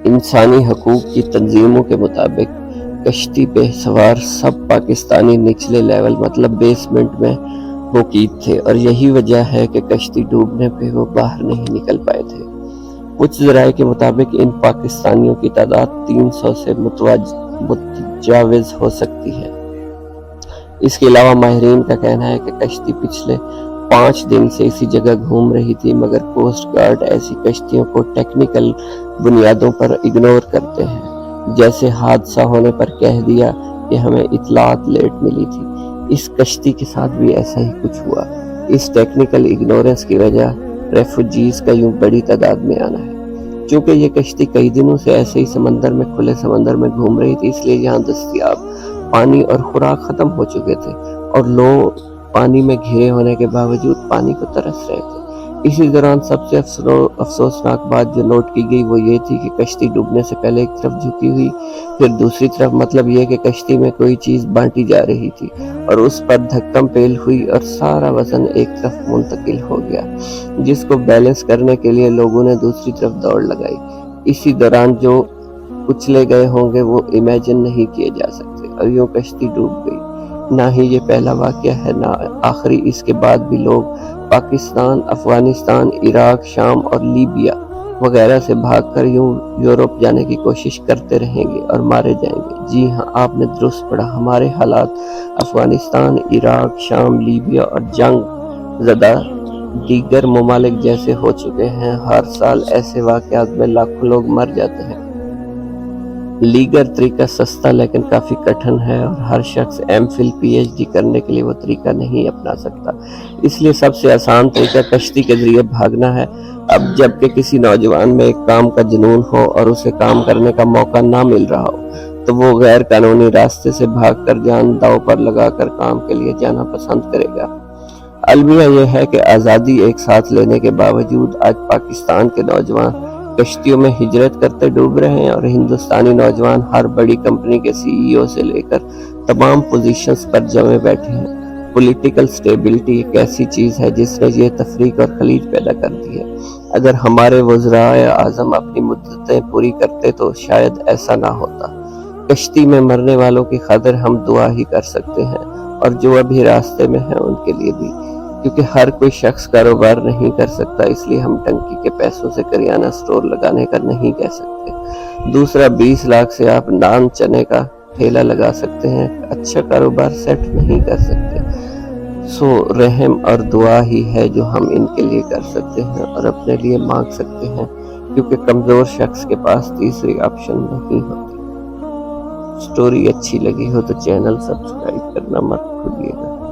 انسانی حقوق کی تنظیموں کے مطابق کشتی پہ سوار سب پاکستانی نچلے لیول مطلب بیسمنٹ میں مقید تھے، اور یہی وجہ ہے کہ کشتی ڈوبنے پہ وہ باہر نہیں نکل پائے تھے۔ کچھ ذرائع کے مطابق ان پاکستانیوں کی تعداد 300 سے متجاوز ہو سکتی ہے۔ اس کے علاوہ ماہرین کا کہنا ہے کہ کشتی پچھلے 5 دن سے اسی جگہ گھوم رہی تھی، مگر کوسٹ گارڈ ایسی کشتیوں کو ٹیکنیکل بنیادوں پر اگنور کرتے ہیں، جیسے حادثہ ہونے پر کہہ دیا کہ ہمیں اطلاعات لیٹ ملی تھی۔ اس کشتی کے ساتھ بھی ایسا ہی کچھ ہوا۔ اس ٹیکنیکل اگنورنس کی وجہ ریفوجیز کا یوں بڑی تعداد میں آنا ہے۔ چونکہ یہ کشتی کئی دنوں سے ایسے ہی کھلے سمندر میں گھوم رہی تھی، اس لیے یہاں دستیاب پانی اور خوراک ختم ہو چکے تھے، اور لوگ پانی میں گھرے ہونے کے باوجود پانی کو ترس رہے تھے۔ اسی دوران سب سے افسوسناک بات جو نوٹ کی گئی وہ یہ تھی کہ کشتی ڈوبنے سے پہلے ایک طرف جھکی ہوئی، پھر دوسری طرف، مطلب یہ کہ کشتی میں کوئی چیز بانٹی جا رہی تھی اور اس پر دھکم پیل ہوئی اور سارا وزن ایک طرف منتقل ہو گیا، جس کو بیلنس کرنے کے لیے لوگوں نے دوسری طرف دوڑ لگائی۔ اسی دوران جو کچلے گئے ہوں گے وہ امیجن نہیں کیے جا سکتے، اور یوں کشتی ڈوب گئی۔ نہ ہی یہ پہلا واقعہ ہے نہ آخری۔ اس کے بعد بھی لوگ پاکستان، افغانستان، عراق، شام اور لیبیا وغیرہ سے بھاگ کر یوں یورپ جانے کی کوشش کرتے رہیں گے اور مارے جائیں گے۔ جی ہاں، آپ نے درست پڑھا، ہمارے حالات افغانستان، عراق، شام، لیبیا اور جنگ زدہ دیگر ممالک جیسے ہو چکے ہیں۔ ہر سال ایسے واقعات میں لاکھوں لوگ مر جاتے ہیں۔ لیگر طریقہ سستا لیکن کافی کٹھن ہے، اور ہر شخص M Phil P H D کرنے کے لیے وہ طریقہ نہیں اپنا سکتا۔ اس لیے سب سے آسان طریقہ کشتی کے ذریعے بھاگنا ہے۔ اب جب کہ کسی نوجوان میں ایک کام کا جنون ہو اور اسے کام کرنے کا موقع نہ مل رہا ہو، تو وہ غیر قانونی راستے سے بھاگ کر جان داؤ پر لگا کر کام کے لیے جانا پسند کرے گا۔ المیہ یہ ہے کہ آزادی ایک ساتھ لینے کے باوجود آج پاکستان کے نوجوان کشتیوں میں ہجرت کرتے ڈوب رہے ہیں، اور ہندوستانی نوجوان ہر بڑی کمپنی کے سی ای او سے لے کر تمام پوزیشنز پر جمے بیٹھے ہیں۔ پولیٹیکل سٹیبلٹی ایک ایسی چیز ہے جس نے یہ تفریق اور خلیج پیدا کر دی ہے۔ اگر ہمارے وزرائے اعظم اپنی مدتیں پوری کرتے تو شاید ایسا نہ ہوتا۔ کشتی میں مرنے والوں کی خاطر ہم دعا ہی کر سکتے ہیں، اور جو ابھی راستے میں ہیں ان کے لیے بھی، کیونکہ ہر کوئی شخص کاروبار نہیں کر سکتا، اس لیے ہم ٹنکی کے پیسوں سے کریانہ سٹور لگانے کا نہیں کہہ سکتے۔ دوسرا، 20 لاکھ سے آپ نان چنے کا ٹھیلا لگا سکتے ہیں، اچھا کاروبار سیٹ نہیں کر سکتے۔ سو رحم اور دعا ہی ہے جو ہم ان کے لیے کر سکتے ہیں اور اپنے لیے مانگ سکتے ہیں، کیونکہ کمزور شخص کے پاس تیسری آپشن نہیں ہوتی۔ سٹوری اچھی لگی ہو تو چینل سبسکرائب کرنا مت بھولیے گا۔